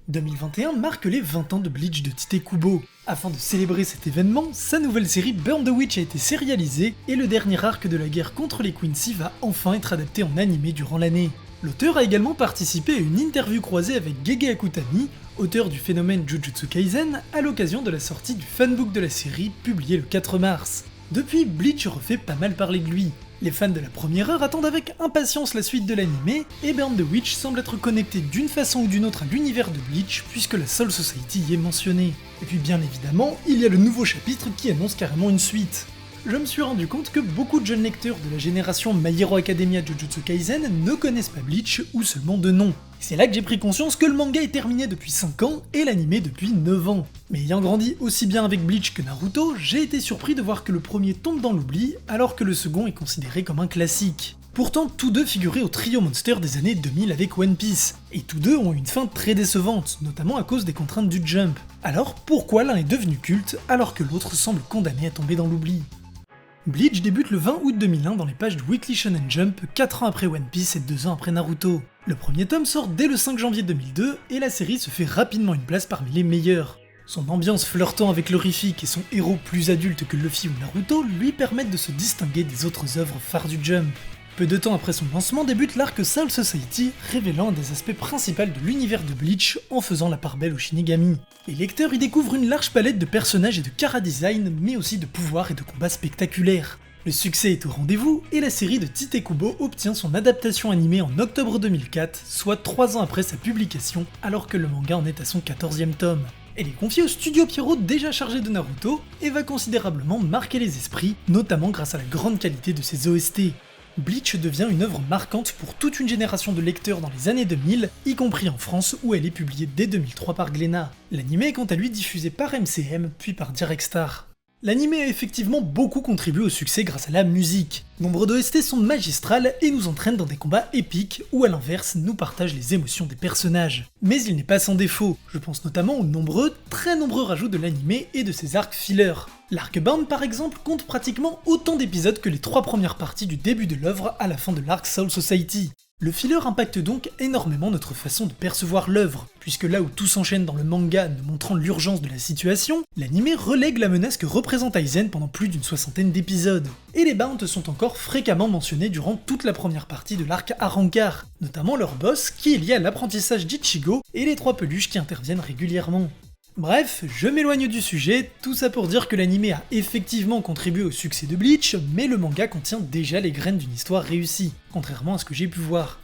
2021 marque les 20 ans de Bleach de Tite Kubo. Afin de célébrer cet événement, sa nouvelle série Burn the Witch a été sérialisée et le dernier arc de la guerre contre les Quincy va enfin être adapté en animé durant l'année. L'auteur a également participé à une interview croisée avec Gege Akutami, auteur du phénomène Jujutsu Kaisen, à l'occasion de la sortie du fanbook de la série publié le 4 mars. Depuis, Bleach refait pas mal parler de lui. Les fans de la première heure attendent avec impatience la suite de l'anime, et Burn the Witch semble être connecté d'une façon ou d'une autre à l'univers de Bleach, puisque la Soul Society y est mentionnée. Et puis bien évidemment, il y a le nouveau chapitre qui annonce carrément une suite. Je me suis rendu compte que beaucoup de jeunes lecteurs de la génération My Hero Academia Jujutsu Kaisen ne connaissent pas Bleach ou seulement de nom. C'est là que j'ai pris conscience que le manga est terminé depuis 5 ans et l'anime depuis 9 ans. Mais ayant grandi aussi bien avec Bleach que Naruto, j'ai été surpris de voir que le premier tombe dans l'oubli alors que le second est considéré comme un classique. Pourtant, tous deux figuraient au trio monster des années 2000 avec One Piece, et tous deux ont une fin très décevante, notamment à cause des contraintes du Jump. Alors pourquoi l'un est devenu culte alors que l'autre semble condamné à tomber dans l'oubli ? Bleach débute le 20 août 2001 dans les pages du Weekly Shonen Jump, 4 ans après One Piece et 2 ans après Naruto. Le premier tome sort dès le 5 janvier 2002 et la série se fait rapidement une place parmi les meilleurs. Son ambiance flirtant avec l'horrifique et son héros plus adulte que Luffy ou Naruto lui permettent de se distinguer des autres œuvres phares du Jump. Peu de temps après son lancement débute l'arc Soul Society, révélant un des aspects principaux de l'univers de Bleach en faisant la part belle aux Shinigami. Les lecteurs y découvrent une large palette de personnages et de chara-design, mais aussi de pouvoirs et de combats spectaculaires. Le succès est au rendez-vous, et la série de Tite Kubo obtient son adaptation animée en octobre 2004, soit 3 ans après sa publication, alors que le manga en est à son 14e tome. Elle est confiée au studio Pierrot déjà chargé de Naruto, et va considérablement marquer les esprits, notamment grâce à la grande qualité de ses OST. Bleach devient une œuvre marquante pour toute une génération de lecteurs dans les années 2000, y compris en France où elle est publiée dès 2003 par Glénat. L'anime est quant à lui diffusé par MCM puis par Direct Star. L'anime a effectivement beaucoup contribué au succès grâce à la musique. Nombre d'OST sont magistrales et nous entraînent dans des combats épiques ou à l'inverse nous partagent les émotions des personnages. Mais il n'est pas sans défaut, je pense notamment aux très nombreux rajouts de l'anime et de ses arcs fillers. L'arc Bound par exemple compte pratiquement autant d'épisodes que les 3 premières parties du début de l'œuvre à la fin de l'arc Soul Society. Le filler impacte donc énormément notre façon de percevoir l'œuvre, puisque là où tout s'enchaîne dans le manga nous montrant l'urgence de la situation, l'anime relègue la menace que représente Aizen pendant plus d'une 60aine d'épisodes. Et les Bounds sont encore fréquemment mentionnés durant toute la première partie de l'arc Arrancar, notamment leur boss qui est lié à l'apprentissage d'Ichigo et les 3 peluches qui interviennent régulièrement. Bref, je m'éloigne du sujet, tout ça pour dire que l'anime a effectivement contribué au succès de Bleach, mais le manga contient déjà les graines d'une histoire réussie, contrairement à ce que j'ai pu voir.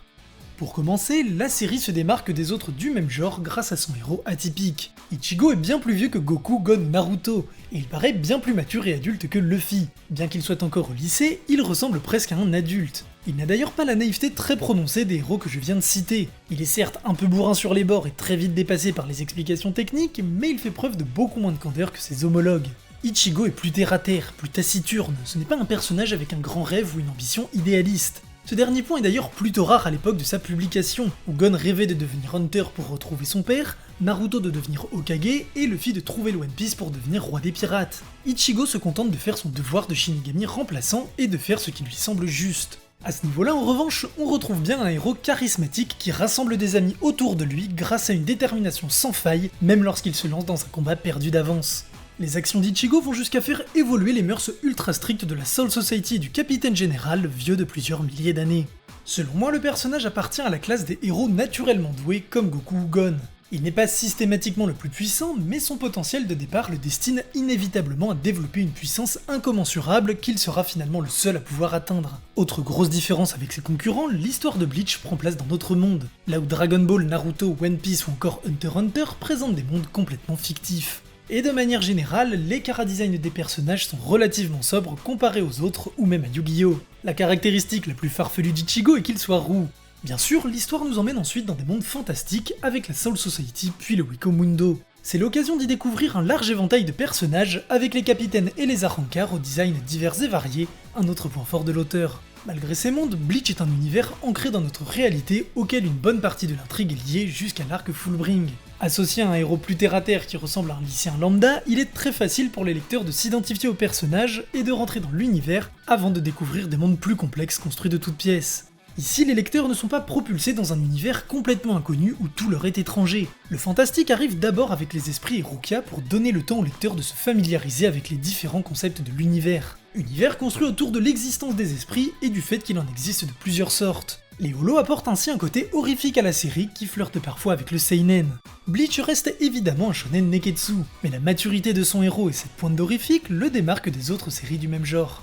Pour commencer, la série se démarque des autres du même genre grâce à son héros atypique. Ichigo est bien plus vieux que Goku, Gon, Naruto, et il paraît bien plus mature et adulte que Luffy. Bien qu'il soit encore au lycée, il ressemble presque à un adulte. Il n'a d'ailleurs pas la naïveté très prononcée des héros que je viens de citer. Il est certes un peu bourrin sur les bords et très vite dépassé par les explications techniques, mais il fait preuve de beaucoup moins de candeur que ses homologues. Ichigo est plus terre-à-terre, plus taciturne, ce n'est pas un personnage avec un grand rêve ou une ambition idéaliste. Ce dernier point est d'ailleurs plutôt rare à l'époque de sa publication, où Gon rêvait de devenir Hunter pour retrouver son père, Naruto de devenir Hokage, et Luffy de trouver le One Piece pour devenir roi des pirates. Ichigo se contente de faire son devoir de Shinigami remplaçant et de faire ce qui lui semble juste. À ce niveau-là, en revanche, on retrouve bien un héros charismatique qui rassemble des amis autour de lui grâce à une détermination sans faille, même lorsqu'il se lance dans un combat perdu d'avance. Les actions d'Ichigo vont jusqu'à faire évoluer les mœurs ultra strictes de la Soul Society et du Capitaine Général, vieux de plusieurs milliers d'années. Selon moi, le personnage appartient à la classe des héros naturellement doués comme Goku ou Gon. Il n'est pas systématiquement le plus puissant, mais son potentiel de départ le destine inévitablement à développer une puissance incommensurable qu'il sera finalement le seul à pouvoir atteindre. Autre grosse différence avec ses concurrents, l'histoire de Bleach prend place dans notre monde, là où Dragon Ball, Naruto, One Piece ou encore Hunter x Hunter présentent des mondes complètement fictifs. Et de manière générale, les chara-design des personnages sont relativement sobres comparés aux autres ou même à Yu-Gi-Oh! La caractéristique la plus farfelue d'Ichigo est qu'il soit roux. Bien sûr, l'histoire nous emmène ensuite dans des mondes fantastiques avec la Soul Society puis le Wiko Mundo. C'est l'occasion d'y découvrir un large éventail de personnages avec les capitaines et les Arrancars aux designs divers et variés, un autre point fort de l'auteur. Malgré ces mondes, Bleach est un univers ancré dans notre réalité auquel une bonne partie de l'intrigue est liée jusqu'à l'arc Fullbring. Associé à un héros plus terre-à-terre qui ressemble à un lycéen lambda, il est très facile pour les lecteurs de s'identifier au personnage et de rentrer dans l'univers avant de découvrir des mondes plus complexes construits de toutes pièces. Ici, les lecteurs ne sont pas propulsés dans un univers complètement inconnu où tout leur est étranger. Le fantastique arrive d'abord avec les esprits et Rukia pour donner le temps au lecteur de se familiariser avec les différents concepts de l'univers. Univers construit autour de l'existence des esprits et du fait qu'il en existe de plusieurs sortes. Les holos apportent ainsi un côté horrifique à la série qui flirte parfois avec le seinen. Bleach reste évidemment un shonen neketsu, mais la maturité de son héros et cette pointe d'horrifique le démarquent des autres séries du même genre.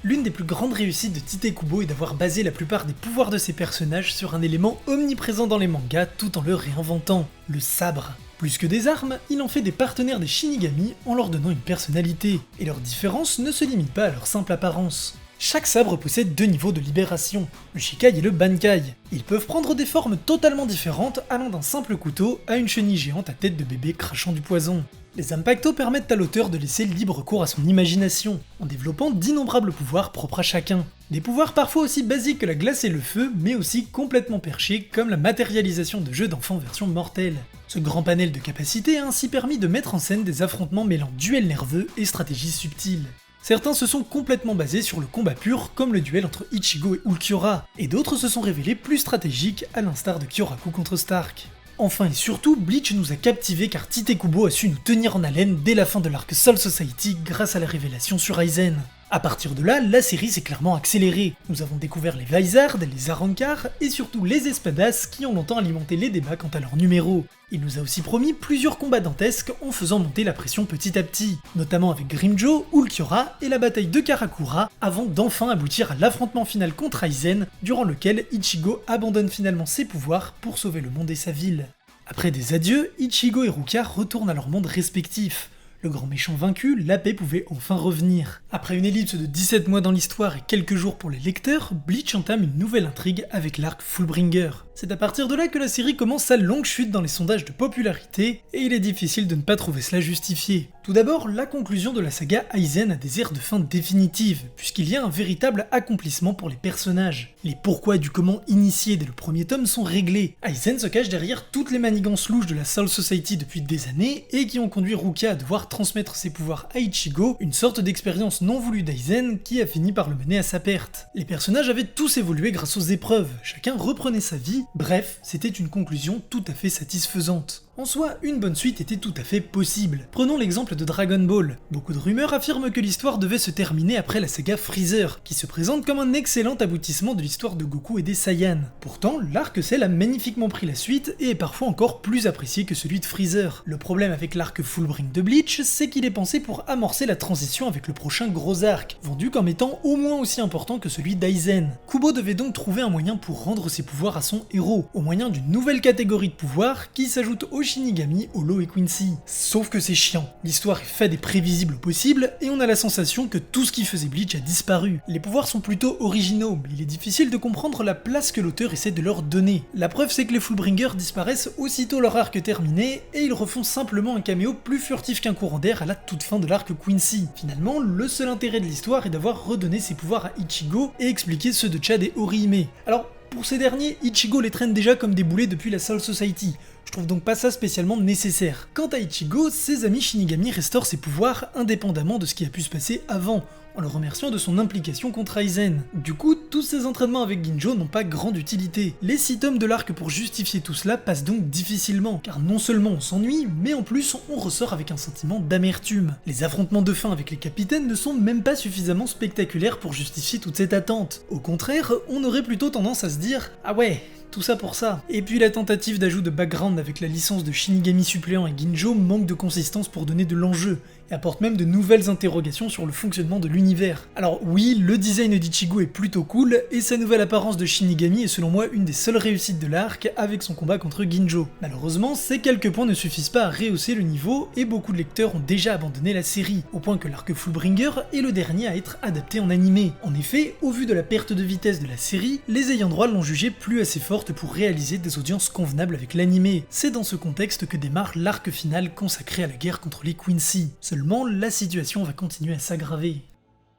L'une des plus grandes réussites de Tite Kubo est d'avoir basé la plupart des pouvoirs de ses personnages sur un élément omniprésent dans les mangas tout en le réinventant, le sabre. Plus que des armes, il en fait des partenaires des Shinigami en leur donnant une personnalité, et leur différence ne se limite pas à leur simple apparence. Chaque sabre possède 2 niveaux de libération, le Shikai et le Bankai. Ils peuvent prendre des formes totalement différentes allant d'un simple couteau à une chenille géante à tête de bébé crachant du poison. Les Impacto permettent à l'auteur de laisser libre cours à son imagination, en développant d'innombrables pouvoirs propres à chacun. Des pouvoirs parfois aussi basiques que la glace et le feu, mais aussi complètement perchés comme la matérialisation de jeux d'enfants version mortelle. Ce grand panel de capacités a ainsi permis de mettre en scène des affrontements mêlant duel nerveux et stratégie subtile. Certains se sont complètement basés sur le combat pur, comme le duel entre Ichigo et Ulquiorra, et d'autres se sont révélés plus stratégiques, à l'instar de Kyoraku contre Stark. Enfin et surtout, Bleach nous a captivés car Tite Kubo a su nous tenir en haleine dès la fin de l'arc Soul Society grâce à la révélation sur Aizen. A partir de là, la série s'est clairement accélérée. Nous avons découvert les Vizard, les Arrancar et surtout les Espadas qui ont longtemps alimenté les débats quant à leurs numéros. Il nous a aussi promis plusieurs combats dantesques en faisant monter la pression petit à petit, notamment avec Grimmjow, Ulquiorra et la bataille de Karakura, avant d'enfin aboutir à l'affrontement final contre Aizen, durant lequel Ichigo abandonne finalement ses pouvoirs pour sauver le monde et sa ville. Après des adieux, Ichigo et Rukia retournent à leur monde respectif. Le grand méchant vaincu, la paix pouvait enfin revenir. Après une ellipse de 17 mois dans l'histoire et quelques jours pour les lecteurs, Bleach entame une nouvelle intrigue avec l'arc Fullbringer. C'est à partir de là que la série commence sa longue chute dans les sondages de popularité, et il est difficile de ne pas trouver cela justifié. Tout d'abord, la conclusion de la saga Aizen a des airs de fin définitive, puisqu'il y a un véritable accomplissement pour les personnages. Les pourquoi du comment initiés dès le premier tome sont réglés. Aizen se cache derrière toutes les manigances louches de la Soul Society depuis des années, et qui ont conduit Rukia à devoir transmettre ses pouvoirs à Ichigo, une sorte d'expérience non voulue d'Aizen qui a fini par le mener à sa perte. Les personnages avaient tous évolué grâce aux épreuves, chacun reprenait sa vie, bref, c'était une conclusion tout à fait satisfaisante. En soi, une bonne suite était tout à fait possible. Prenons l'exemple de Dragon Ball. Beaucoup de rumeurs affirment que l'histoire devait se terminer après la saga Freezer, qui se présente comme un excellent aboutissement de l'histoire de Goku et des Saiyans. Pourtant, l'arc Cell a magnifiquement pris la suite et est parfois encore plus apprécié que celui de Freezer. Le problème avec l'arc Fullbring de Bleach, c'est qu'il est pensé pour amorcer la transition avec le prochain gros arc, vendu comme étant au moins aussi important que celui d'Aizen. Kubo devait donc trouver un moyen pour rendre ses pouvoirs à son héros, au moyen d'une nouvelle catégorie de pouvoirs qui s'ajoute aux Shinigami, Holo et Quincy. Sauf que c'est chiant, l'histoire est faite et prévisible au possible, et on a la sensation que tout ce qui faisait Bleach a disparu. Les pouvoirs sont plutôt originaux, mais il est difficile de comprendre la place que l'auteur essaie de leur donner. La preuve c'est que les Fullbringers disparaissent aussitôt leur arc terminé, et ils refont simplement un caméo plus furtif qu'un courant d'air à la toute fin de l'arc Quincy. Finalement, le seul intérêt de l'histoire est d'avoir redonné ses pouvoirs à Ichigo et expliqué ceux de Chad et Orihime. Alors, pour ces derniers, Ichigo les traîne déjà comme des boulets depuis la Soul Society. Je trouve donc pas ça spécialement nécessaire. Quant à Ichigo, ses amis Shinigami restaurent ses pouvoirs indépendamment de ce qui a pu se passer avant, en le remerciant de son implication contre Aizen. Du coup, tous ces entraînements avec Ginjo n'ont pas grande utilité. Les 6 tomes de l'arc pour justifier tout cela passent donc difficilement, car non seulement on s'ennuie, mais en plus on ressort avec un sentiment d'amertume. Les affrontements de fin avec les capitaines ne sont même pas suffisamment spectaculaires pour justifier toute cette attente. Au contraire, on aurait plutôt tendance à se dire « Ah ouais, tout ça pour ça ». Et puis la tentative d'ajout de background avec la licence de Shinigami suppléant et Ginjo manque de consistance pour donner de l'enjeu, et apporte même de nouvelles interrogations sur le fonctionnement de l'univers. Alors oui, le design d'Ichigo est plutôt cool, et sa nouvelle apparence de Shinigami est selon moi une des seules réussites de l'arc avec son combat contre Ginjo. Malheureusement, ces quelques points ne suffisent pas à rehausser le niveau, et beaucoup de lecteurs ont déjà abandonné la série, au point que l'arc Fullbringer est le dernier à être adapté en animé. En effet, au vu de la perte de vitesse de la série, les ayants droit l'ont jugée plus assez forte pour réaliser des audiences convenables avec l'animé. C'est dans ce contexte que démarre l'arc final consacré à la guerre contre les Quincy. Seulement, la situation va continuer à s'aggraver.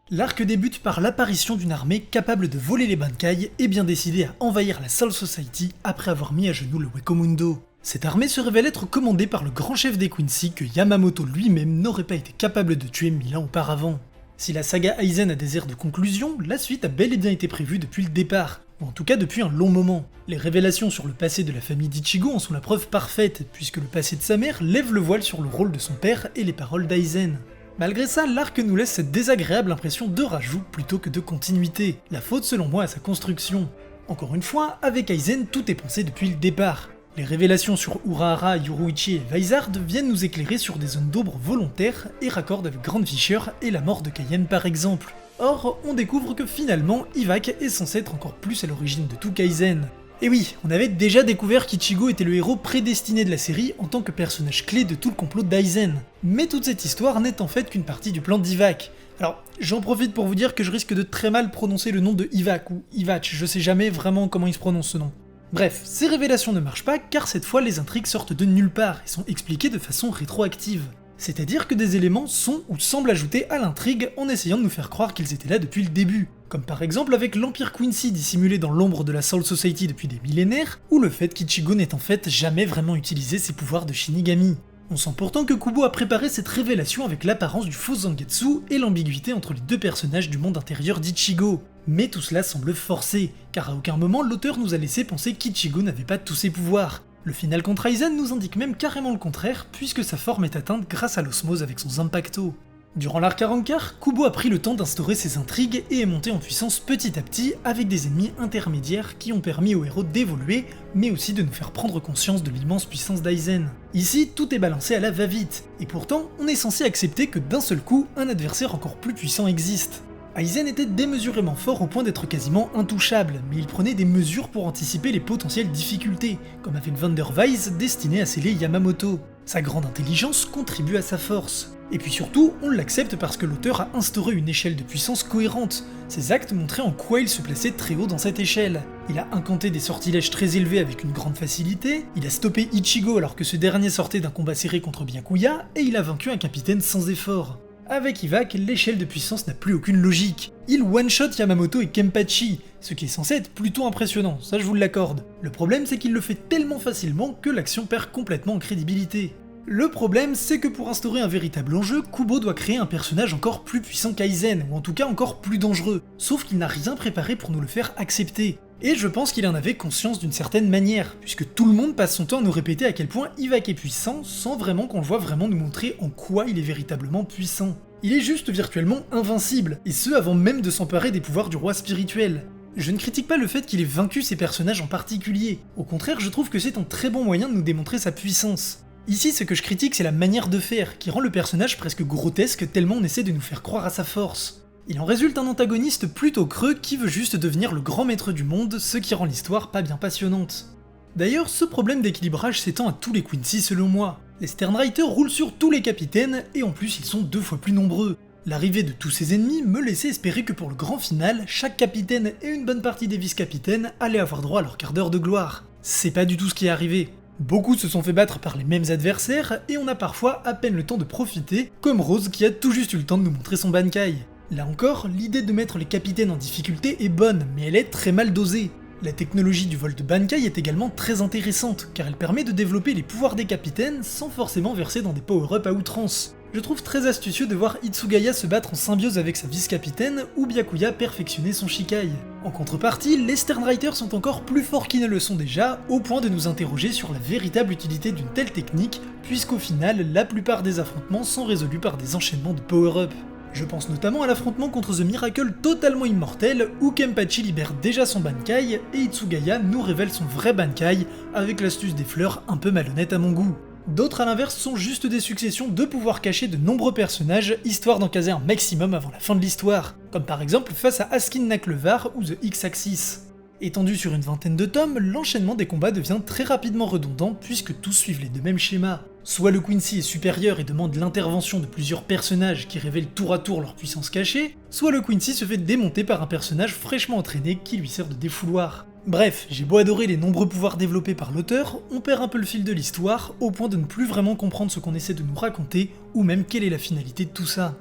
L'arc débute par l'apparition d'une armée capable de voler les Bankai et bien décidée à envahir la Soul Society après avoir mis à genoux le Wekomundo. Cette armée se révèle être commandée par le grand chef des Quincy que Yamamoto lui-même n'aurait pas été capable de tuer 1000 ans auparavant. Si la saga Aizen a des airs de conclusion, la suite a bel et bien été prévue depuis le départ. ou en tout cas depuis un long moment. Les révélations sur le passé de la famille d'Ichigo en sont la preuve parfaite, puisque le passé de sa mère lève le voile sur le rôle de son père et les paroles d'Aizen. Malgré ça, l'arc nous laisse cette désagréable impression de rajout plutôt que de continuité, la faute selon moi à sa construction. Encore une fois, avec Aizen, tout est pensé depuis le départ. Les révélations sur Urahara, Yoruichi et Vizard viennent nous éclairer sur des zones d'ombre volontaires et raccordent avec Grand Fisher et la mort de Kaien par exemple. Or, on découvre que finalement, Iwak est censé être encore plus à l'origine de tout Kaizen. Et oui, on avait déjà découvert qu'Ichigo était le héros prédestiné de la série en tant que personnage clé de tout le complot d'Aizen. Mais toute cette histoire n'est en fait qu'une partie du plan d'Iwak. Alors, j'en profite pour vous dire que je risque de très mal prononcer le nom de Iwak ou Iwach, je sais jamais vraiment comment il se prononce ce nom. Bref, ces révélations ne marchent pas car cette fois les intrigues sortent de nulle part et sont expliquées de façon rétroactive. C'est-à-dire que des éléments sont ou semblent ajoutés à l'intrigue en essayant de nous faire croire qu'ils étaient là depuis le début. Comme par exemple avec l'Empire Quincy dissimulé dans l'ombre de la Soul Society depuis des millénaires, ou le fait qu'Ichigo n'ait en fait jamais vraiment utilisé ses pouvoirs de Shinigami. On sent pourtant que Kubo a préparé cette révélation avec l'apparence du faux Zangetsu et l'ambiguïté entre les deux personnages du monde intérieur d'Ichigo. Mais tout cela semble forcé, car à aucun moment l'auteur nous a laissé penser qu'Ichigo n'avait pas tous ses pouvoirs. Le final contre Aizen nous indique même carrément le contraire, puisque sa forme est atteinte grâce à l'osmose avec son Zanpakuto. Durant l'arc Arrancar, Kubo a pris le temps d'instaurer ses intrigues et est monté en puissance petit à petit avec des ennemis intermédiaires qui ont permis au héros d'évoluer, mais aussi de nous faire prendre conscience de l'immense puissance d'Aizen. Ici, tout est balancé à la va-vite, et pourtant, on est censé accepter que d'un seul coup, un adversaire encore plus puissant existe. Aizen était démesurément fort au point d'être quasiment intouchable, mais il prenait des mesures pour anticiper les potentielles difficultés, comme avec Vanderweiss destiné à sceller Yamamoto. Sa grande intelligence contribue à sa force. Et puis surtout, on l'accepte parce que l'auteur a instauré une échelle de puissance cohérente. Ses actes montraient en quoi il se plaçait très haut dans cette échelle. Il a incanté des sortilèges très élevés avec une grande facilité, il a stoppé Ichigo alors que ce dernier sortait d'un combat serré contre Byakuya, et il a vaincu un capitaine sans effort. Avec Iwak, l'échelle de puissance n'a plus aucune logique. Il one-shot Yamamoto et Kenpachi, ce qui est censé être plutôt impressionnant, ça je vous l'accorde. Le problème c'est qu'il le fait tellement facilement que l'action perd complètement en crédibilité. Le problème, c'est que pour instaurer un véritable enjeu, Kubo doit créer un personnage encore plus puissant qu'Aizen, ou en tout cas encore plus dangereux, sauf qu'il n'a rien préparé pour nous le faire accepter. Et je pense qu'il en avait conscience d'une certaine manière, puisque tout le monde passe son temps à nous répéter à quel point Iwak est puissant, sans vraiment qu'on le voit vraiment nous montrer en quoi il est véritablement puissant. Il est juste virtuellement invincible, et ce avant même de s'emparer des pouvoirs du roi spirituel. Je ne critique pas le fait qu'il ait vaincu ces personnages en particulier, au contraire je trouve que c'est un très bon moyen de nous démontrer sa puissance. Ici, ce que je critique, c'est la manière de faire, qui rend le personnage presque grotesque tellement on essaie de nous faire croire à sa force. Il en résulte un antagoniste plutôt creux qui veut juste devenir le grand maître du monde, ce qui rend l'histoire pas bien passionnante. D'ailleurs, ce problème d'équilibrage s'étend à tous les Quincy selon moi. Les Sternwriters roulent sur tous les capitaines, et en plus ils sont 2 fois plus nombreux. L'arrivée de tous ces ennemis me laissait espérer que pour le grand final, chaque capitaine et une bonne partie des vice-capitaines allaient avoir droit à leur quart d'heure de gloire. C'est pas du tout ce qui est arrivé. Beaucoup se sont fait battre par les mêmes adversaires, et on a parfois à peine le temps de profiter, comme Rose qui a tout juste eu le temps de nous montrer son Bankai. Là encore, l'idée de mettre les capitaines en difficulté est bonne, mais elle est très mal dosée. La technologie du vol de Bankai est également très intéressante, car elle permet de développer les pouvoirs des capitaines sans forcément verser dans des power-up à outrance. Je trouve très astucieux de voir Hitsugaya se battre en symbiose avec sa vice-capitaine, ou Byakuya perfectionner son Shikai. En contrepartie, les Sternwriters sont encore plus forts qu'ils ne le sont déjà, au point de nous interroger sur la véritable utilité d'une telle technique, puisqu'au final, la plupart des affrontements sont résolus par des enchaînements de power-up. Je pense notamment à l'affrontement contre The Miracle totalement immortel, où Kenpachi libère déjà son Bankai, et Hitsugaya nous révèle son vrai Bankai, avec l'astuce des fleurs un peu malhonnête à mon goût. D'autres à l'inverse sont juste des successions de pouvoirs cachés de nombreux personnages, histoire d'en caser un maximum avant la fin de l'histoire, comme par exemple face à Askin Naklevar ou The X-Axis. Étendu sur une vingtaine de tomes, l'enchaînement des combats devient très rapidement redondant puisque tous suivent les deux mêmes schémas. Soit le Quincy est supérieur et demande l'intervention de plusieurs personnages qui révèlent tour à tour leur puissance cachée, soit le Quincy se fait démonter par un personnage fraîchement entraîné qui lui sert de défouloir. Bref, j'ai beau adorer les nombreux pouvoirs développés par l'auteur, on perd un peu le fil de l'histoire, au point de ne plus vraiment comprendre ce qu'on essaie de nous raconter, ou même quelle est la finalité de tout ça.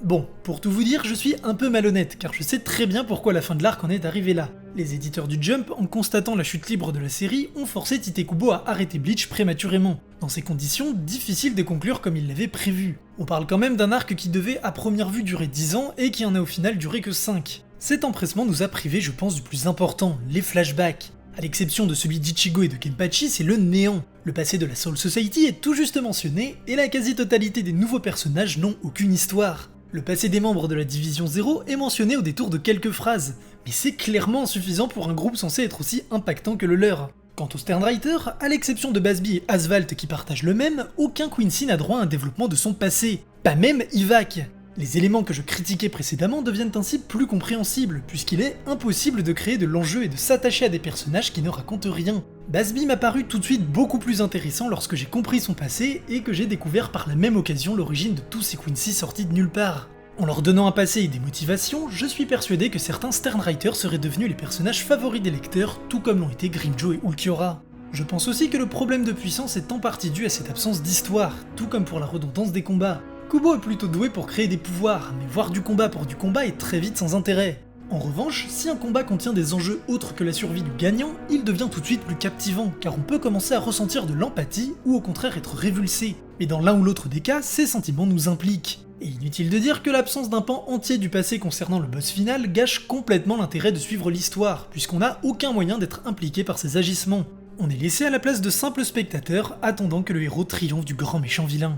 Bon, pour tout vous dire, je suis un peu malhonnête, car je sais très bien pourquoi la fin de l'arc en est arrivée là. Les éditeurs du Jump, en constatant la chute libre de la série, ont forcé Tite Kubo à arrêter Bleach prématurément. Dans ces conditions, difficile de conclure comme il l'avait prévu. On parle quand même d'un arc qui devait à première vue durer 10 ans et qui en a au final duré que 5. Cet empressement nous a privé, je pense, du plus important, les flashbacks. À l'exception de celui d'Ichigo et de Kenpachi, c'est le néant. Le passé de la Soul Society est tout juste mentionné, et la quasi-totalité des nouveaux personnages n'ont aucune histoire. Le passé des membres de la Division 0 est mentionné au détour de quelques phrases, mais c'est clairement insuffisant pour un groupe censé être aussi impactant que le leur. Quant aux Sternwriter, à l'exception de Basby et Asphalt qui partagent le même, aucun Quincy n'a droit à un développement de son passé, pas même Ivac. Les éléments que je critiquais précédemment deviennent ainsi plus compréhensibles, puisqu'il est impossible de créer de l'enjeu et de s'attacher à des personnages qui ne racontent rien. Basby m'a paru tout de suite beaucoup plus intéressant lorsque j'ai compris son passé et que j'ai découvert par la même occasion l'origine de tous ces Quincy sortis de nulle part. En leur donnant un passé et des motivations, je suis persuadé que certains Sternwriters seraient devenus les personnages favoris des lecteurs, tout comme l'ont été Grimmjow et Ulquiorra. Je pense aussi que le problème de puissance est en partie dû à cette absence d'histoire, tout comme pour la redondance des combats. Kubo est plutôt doué pour créer des pouvoirs, mais voir du combat pour du combat est très vite sans intérêt. En revanche, si un combat contient des enjeux autres que la survie du gagnant, il devient tout de suite plus captivant, car on peut commencer à ressentir de l'empathie ou au contraire être révulsé. Mais dans l'un ou l'autre des cas, ces sentiments nous impliquent. Et inutile de dire que l'absence d'un pan entier du passé concernant le boss final gâche complètement l'intérêt de suivre l'histoire, puisqu'on n'a aucun moyen d'être impliqué par ses agissements. On est laissé à la place de simples spectateurs, attendant que le héros triomphe du grand méchant vilain.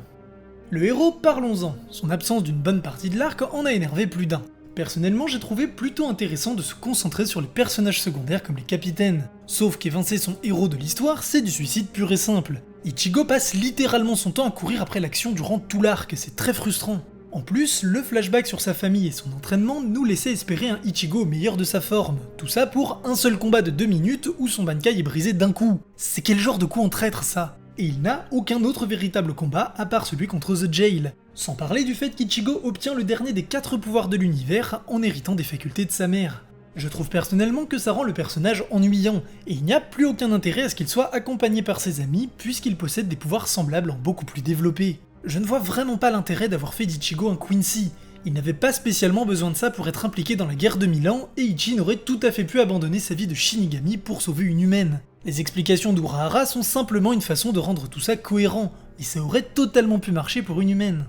Le héros, parlons-en. Son absence d'une bonne partie de l'arc en a énervé plus d'un. Personnellement, j'ai trouvé plutôt intéressant de se concentrer sur les personnages secondaires comme les capitaines. Sauf qu'évincer son héros de l'histoire, c'est du suicide pur et simple. Ichigo passe littéralement son temps à courir après l'action durant tout l'arc, c'est très frustrant. En plus, le flashback sur sa famille et son entraînement nous laissait espérer un Ichigo au meilleur de sa forme. Tout ça pour un seul combat de 2 minutes où son Bankai est brisé d'un coup. C'est quel genre de coup en traître ça ? Et il n'a aucun autre véritable combat à part celui contre The Jail. Sans parler du fait qu'Ichigo obtient le dernier des 4 pouvoirs de l'univers en héritant des facultés de sa mère. Je trouve personnellement que ça rend le personnage ennuyant, et il n'y a plus aucun intérêt à ce qu'il soit accompagné par ses amis puisqu'il possède des pouvoirs semblables en beaucoup plus développés. Je ne vois vraiment pas l'intérêt d'avoir fait d'Ichigo un Quincy. Il n'avait pas spécialement besoin de ça pour être impliqué dans la guerre de 1000 ans, et Ichin aurait tout à fait pu abandonner sa vie de Shinigami pour sauver une humaine. Les explications d'Urahara sont simplement une façon de rendre tout ça cohérent, et ça aurait totalement pu marcher pour une humaine.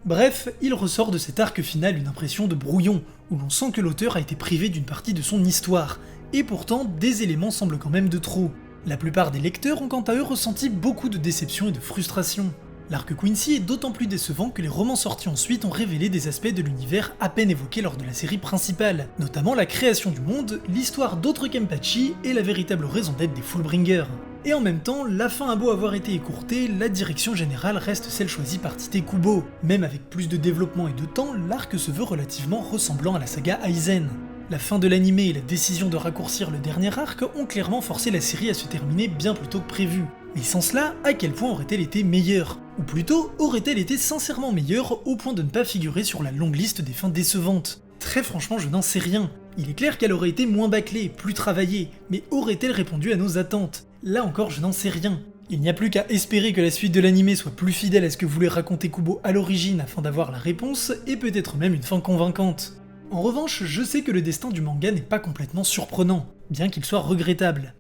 Bref, il ressort de cet arc final une impression de brouillon, où l'on sent que l'auteur a été privé d'une partie de son histoire, et pourtant des éléments semblent quand même de trop. La plupart des lecteurs ont quant à eux ressenti beaucoup de déception et de frustration. L'arc Quincy est d'autant plus décevant que les romans sortis ensuite ont révélé des aspects de l'univers à peine évoqués lors de la série principale, notamment la création du monde, l'histoire d'autres Kenpachi et la véritable raison d'être des Fullbringers. Et en même temps, la fin a beau avoir été écourtée, la direction générale reste celle choisie par Tite Kubo. Même avec plus de développement et de temps, l'arc se veut relativement ressemblant à la saga Aizen. La fin de l'anime et la décision de raccourcir le dernier arc ont clairement forcé la série à se terminer bien plus tôt que prévu. Mais sans cela, à quel point aurait-elle été meilleure ? Ou plutôt, aurait-elle été sincèrement meilleure au point de ne pas figurer sur la longue liste des fins décevantes ? Très franchement, je n'en sais rien. Il est clair qu'elle aurait été moins bâclée, plus travaillée, mais aurait-elle répondu à nos attentes ? Là encore, je n'en sais rien. Il n'y a plus qu'à espérer que la suite de l'anime soit plus fidèle à ce que voulait raconter Kubo à l'origine afin d'avoir la réponse, et peut-être même une fin convaincante. En revanche, je sais que le destin du manga n'est pas complètement surprenant, bien qu'il soit regrettable.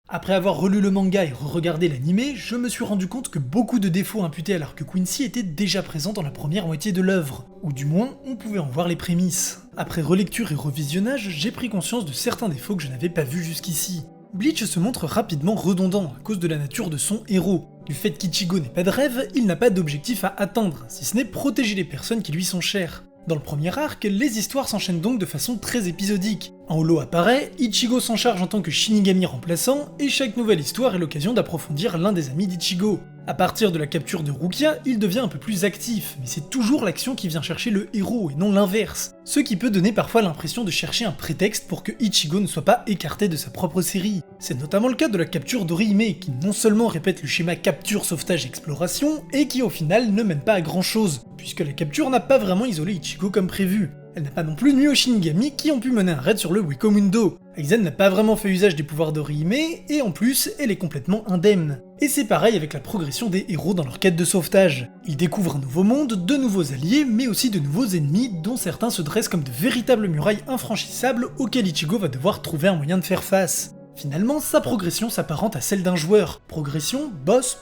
Après avoir relu le manga et re-regardé l'anime, je me suis rendu compte que beaucoup de défauts imputés à l'arc Quincy étaient déjà présents dans la première moitié de l'œuvre, ou du moins on pouvait en voir les prémices. Après relecture et revisionnage, j'ai pris conscience de certains défauts que je n'avais pas vus jusqu'ici. Bleach se montre rapidement redondant à cause de la nature de son héros. Du fait qu'Ichigo n'ait pas de rêve, il n'a pas d'objectif à atteindre, si ce n'est protéger les personnes qui lui sont chères. Dans le premier arc, les histoires s'enchaînent donc de façon très épisodique. Un holo apparaît, Ichigo s'en charge en tant que Shinigami remplaçant, et chaque nouvelle histoire est l'occasion d'approfondir l'un des amis d'Ichigo. À partir de la capture de Rukia, il devient un peu plus actif, mais c'est toujours l'action qui vient chercher le héros et non l'inverse, ce qui peut donner parfois l'impression de chercher un prétexte pour que Ichigo ne soit pas écarté de sa propre série. C'est notamment le cas de la capture d'Orihime, qui non seulement répète le schéma capture, sauvetage, exploration, et qui au final ne mène pas à grand chose, puisque la capture n'a pas vraiment isolé Ichigo comme prévu. Elle n'a pas non plus nuit aux Shinigami qui ont pu mener un raid sur le Wikomundo. Aizen n'a pas vraiment fait usage des pouvoirs d'Orihime, et en plus, elle est complètement indemne. Et c'est pareil avec la progression des héros dans leur quête de sauvetage. Ils découvrent un nouveau monde, de nouveaux alliés, mais aussi de nouveaux ennemis, dont certains se dressent comme de véritables murailles infranchissables auxquelles Ichigo va devoir trouver un moyen de faire face. Finalement, sa progression s'apparente à celle d'un joueur. Progression, boss,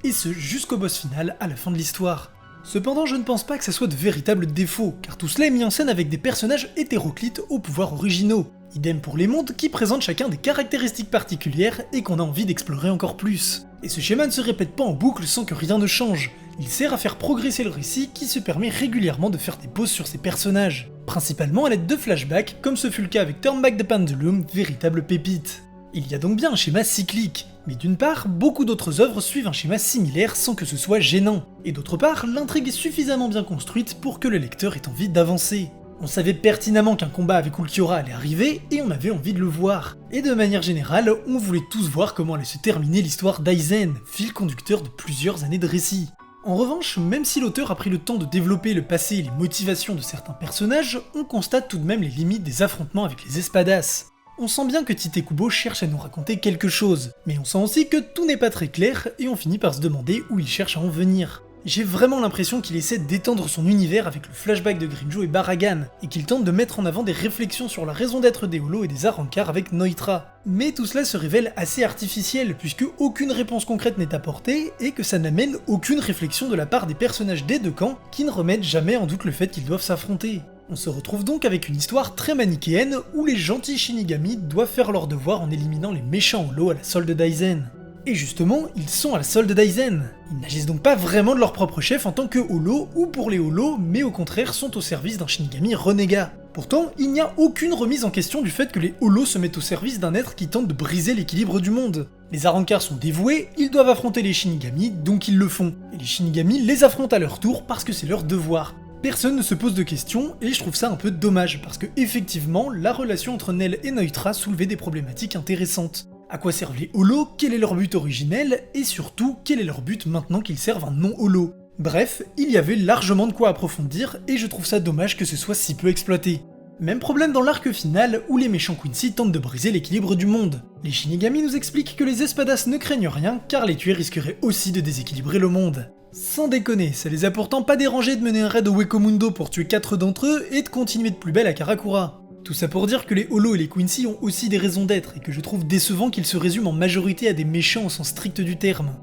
et ce jusqu'au boss final à la fin de l'histoire. Cependant, je ne pense pas que ça soit de véritables défauts, car tout cela est mis en scène avec des personnages hétéroclites aux pouvoirs originaux. Idem pour les mondes qui présentent chacun des caractéristiques particulières et qu'on a envie d'explorer encore plus. Et ce schéma ne se répète pas en boucle sans que rien ne change. Il sert à faire progresser le récit qui se permet régulièrement de faire des pauses sur ses personnages, principalement à l'aide de flashbacks comme ce fut le cas avec Turn Back the Pendulum, véritable pépite. Il y a donc bien un schéma cyclique, mais d'une part, beaucoup d'autres œuvres suivent un schéma similaire sans que ce soit gênant, et d'autre part, l'intrigue est suffisamment bien construite pour que le lecteur ait envie d'avancer. On savait pertinemment qu'un combat avec Ulquiorra allait arriver, et on avait envie de le voir. Et de manière générale, on voulait tous voir comment allait se terminer l'histoire d'Aizen, fil conducteur de plusieurs années de récit. En revanche, même si l'auteur a pris le temps de développer le passé et les motivations de certains personnages, on constate tout de même les limites des affrontements avec les espadas. On sent bien que Tite Kubo cherche à nous raconter quelque chose, mais on sent aussi que tout n'est pas très clair et on finit par se demander où il cherche à en venir. J'ai vraiment l'impression qu'il essaie d'étendre son univers avec le flashback de Grimmjow et Baragan, et qu'il tente de mettre en avant des réflexions sur la raison d'être des Holos et des Arrancars avec Neutra. Mais tout cela se révèle assez artificiel, puisque aucune réponse concrète n'est apportée, et que ça n'amène aucune réflexion de la part des personnages des deux camps, qui ne remettent jamais en doute le fait qu'ils doivent s'affronter. On se retrouve donc avec une histoire très manichéenne, où les gentils Shinigami doivent faire leur devoir en éliminant les méchants Holos à la solde d'Aizen. Et justement, ils sont à la solde d'Aizen. Ils n'agissent donc pas vraiment de leur propre chef en tant que Holo ou pour les Holos, mais au contraire sont au service d'un Shinigami renégat. Pourtant, il n'y a aucune remise en question du fait que les Holos se mettent au service d'un être qui tente de briser l'équilibre du monde. Les Arrancars sont dévoués, ils doivent affronter les Shinigami, donc ils le font. Et les Shinigami les affrontent à leur tour parce que c'est leur devoir. Personne ne se pose de questions, et je trouve ça un peu dommage, parce que effectivement, la relation entre Nel et Neutra soulevait des problématiques intéressantes. À quoi servent les Holos, quel est leur but originel, et surtout, quel est leur but maintenant qu'ils servent un non-Holo. Bref, il y avait largement de quoi approfondir, et je trouve ça dommage que ce soit si peu exploité. Même problème dans l'arc final, où les méchants Quincy tentent de briser l'équilibre du monde. Les Shinigami nous expliquent que les espadas ne craignent rien, car les tuer risquerait aussi de déséquilibrer le monde. Sans déconner, ça les a pourtant pas dérangés de mener un raid au Wekomundo pour tuer 4 d'entre eux et de continuer de plus belle à Karakura. Tout ça pour dire que les Holos et les Quincy ont aussi des raisons d'être et que je trouve décevant qu'ils se résument en majorité à des méchants au sens strict du terme.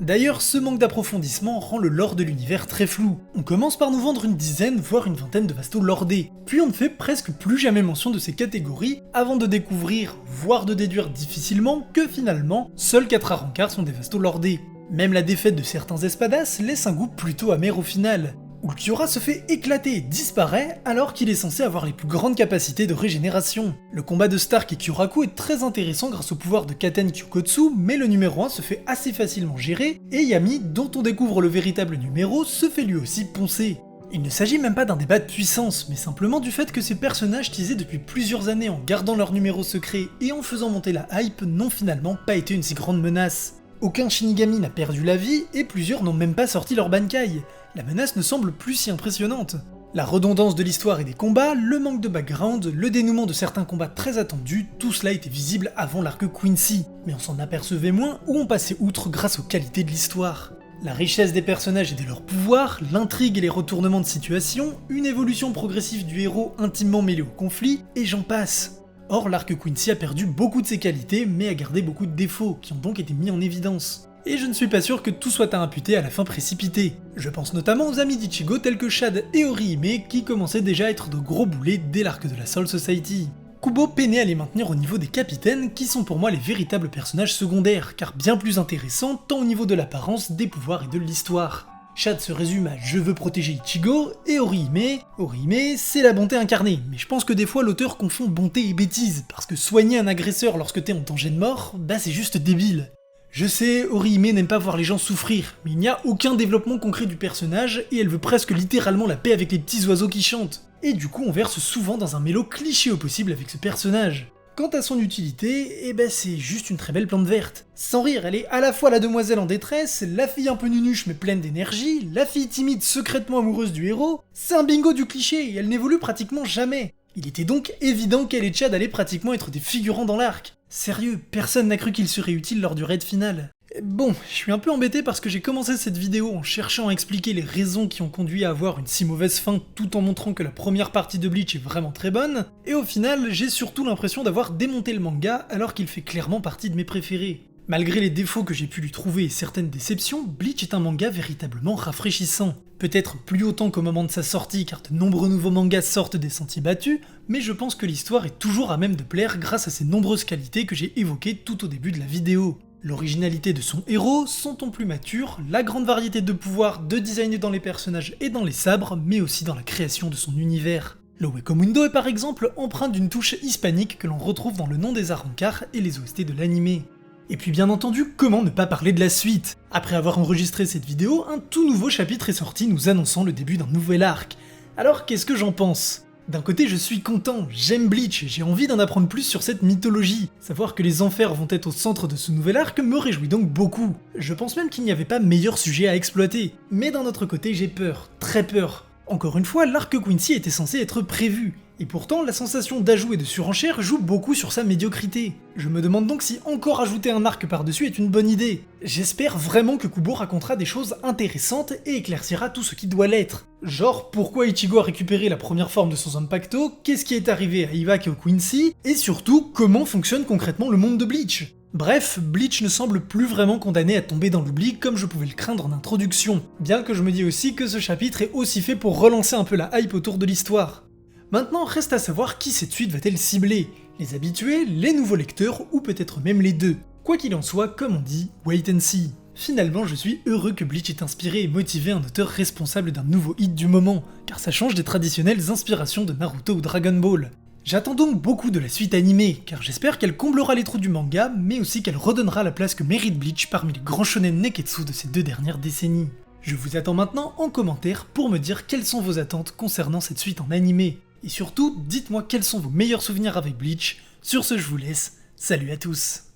D'ailleurs, ce manque d'approfondissement rend le lore de l'univers très flou. On commence par nous vendre une dizaine, voire une vingtaine de vastos lordés, puis on ne fait presque plus jamais mention de ces catégories avant de découvrir, voire de déduire difficilement, que finalement, seuls 4 Arrancars sont des vastos lordés. Même la défaite de certains espadas laisse un goût plutôt amer au final. Ulquiorra se fait éclater et disparaît alors qu'il est censé avoir les plus grandes capacités de régénération. Le combat de Stark et Kyoraku est très intéressant grâce au pouvoir de Katen Kyokotsu, mais le numéro 1 se fait assez facilement gérer, et Yami, dont on découvre le véritable numéro, se fait lui aussi poncer. Il ne s'agit même pas d'un débat de puissance, mais simplement du fait que ces personnages teasés depuis plusieurs années en gardant leur numéro secret et en faisant monter la hype n'ont finalement pas été une si grande menace. Aucun Shinigami n'a perdu la vie, et plusieurs n'ont même pas sorti leur Bankai. La menace ne semble plus si impressionnante. La redondance de l'histoire et des combats, le manque de background, le dénouement de certains combats très attendus, tout cela était visible avant l'arc Quincy, mais on s'en apercevait moins ou on passait outre grâce aux qualités de l'histoire. La richesse des personnages et de leurs pouvoirs, l'intrigue et les retournements de situation, une évolution progressive du héros intimement mêlé au conflit, et j'en passe. Or, l'arc Quincy a perdu beaucoup de ses qualités, mais a gardé beaucoup de défauts, qui ont donc été mis en évidence. Et je ne suis pas sûr que tout soit à imputer à la fin précipitée. Je pense notamment aux amis d'Ichigo tels que Shad et Orihime, qui commençaient déjà à être de gros boulets dès l'arc de la Soul Society. Kubo peinait à les maintenir au niveau des capitaines, qui sont pour moi les véritables personnages secondaires, car bien plus intéressants tant au niveau de l'apparence, des pouvoirs et de l'histoire. Shad se résume à « je veux protéger Ichigo » et Orihime, c'est la bonté incarnée, mais je pense que des fois l'auteur confond bonté et bêtise, parce que soigner un agresseur lorsque t'es en danger de mort, bah c'est juste débile. Je sais, Orihime n'aime pas voir les gens souffrir, mais il n'y a aucun développement concret du personnage, et elle veut presque littéralement la paix avec les petits oiseaux qui chantent. Et du coup on verse souvent dans un mélo cliché au possible avec ce personnage. Quant à son utilité, c'est juste une très belle plante verte. Sans rire, elle est à la fois la demoiselle en détresse, la fille un peu nunuche mais pleine d'énergie, la fille timide secrètement amoureuse du héros, c'est un bingo du cliché et elle n'évolue pratiquement jamais. Il était donc évident qu'elle et Chad allaient pratiquement être des figurants dans l'arc. Sérieux, personne n'a cru qu'il serait utile lors du raid final. Bon, je suis un peu embêté parce que j'ai commencé cette vidéo en cherchant à expliquer les raisons qui ont conduit à avoir une si mauvaise fin tout en montrant que la première partie de Bleach est vraiment très bonne, et au final j'ai surtout l'impression d'avoir démonté le manga alors qu'il fait clairement partie de mes préférés. Malgré les défauts que j'ai pu lui trouver et certaines déceptions, Bleach est un manga véritablement rafraîchissant. Peut-être plus autant qu'au moment de sa sortie car de nombreux nouveaux mangas sortent des sentiers battus, mais je pense que l'histoire est toujours à même de plaire grâce à ses nombreuses qualités que j'ai évoquées tout au début de la vidéo. L'originalité de son héros, son ton plus mature, la grande variété de pouvoirs, de design dans les personnages et dans les sabres, mais aussi dans la création de son univers. Le Wakamundo est par exemple empreint d'une touche hispanique que l'on retrouve dans le nom des Arrancars et les OST de l'anime. Et puis bien entendu, comment ne pas parler de la suite? Après avoir enregistré cette vidéo, un tout nouveau chapitre est sorti nous annonçant le début d'un nouvel arc. Alors qu'est-ce que j'en pense? D'un côté je suis content, j'aime Bleach et j'ai envie d'en apprendre plus sur cette mythologie. Savoir que les enfers vont être au centre de ce nouvel arc me réjouit donc beaucoup. Je pense même qu'il n'y avait pas meilleur sujet à exploiter. Mais d'un autre côté j'ai peur, très peur. Encore une fois, l'arc Quincy était censé être prévu, et pourtant la sensation d'ajout et de surenchère joue beaucoup sur sa médiocrité. Je me demande donc si encore ajouter un arc par-dessus est une bonne idée. J'espère vraiment que Kubo racontera des choses intéressantes et éclaircira tout ce qui doit l'être. Genre pourquoi Ichigo a récupéré la première forme de son Zanpakuto, qu'est-ce qui est arrivé à Iwak et au Quincy, et surtout comment fonctionne concrètement le monde de Bleach. Bref, Bleach ne semble plus vraiment condamné à tomber dans l'oubli comme je pouvais le craindre en introduction, bien que je me dis aussi que ce chapitre est aussi fait pour relancer un peu la hype autour de l'histoire. Maintenant, reste à savoir qui cette suite va-t-elle cibler, les habitués, les nouveaux lecteurs ou peut-être même les deux. Quoi qu'il en soit, comme on dit, wait and see. Finalement, je suis heureux que Bleach ait inspiré et motivé un auteur responsable d'un nouveau hit du moment, car ça change des traditionnelles inspirations de Naruto ou Dragon Ball. J'attends donc beaucoup de la suite animée, car j'espère qu'elle comblera les trous du manga, mais aussi qu'elle redonnera la place que mérite Bleach parmi les grands shonen neketsu de ces 2 dernières décennies. Je vous attends maintenant en commentaire pour me dire quelles sont vos attentes concernant cette suite en animé. Et surtout, dites-moi quels sont vos meilleurs souvenirs avec Bleach. Sur ce, je vous laisse. Salut à tous.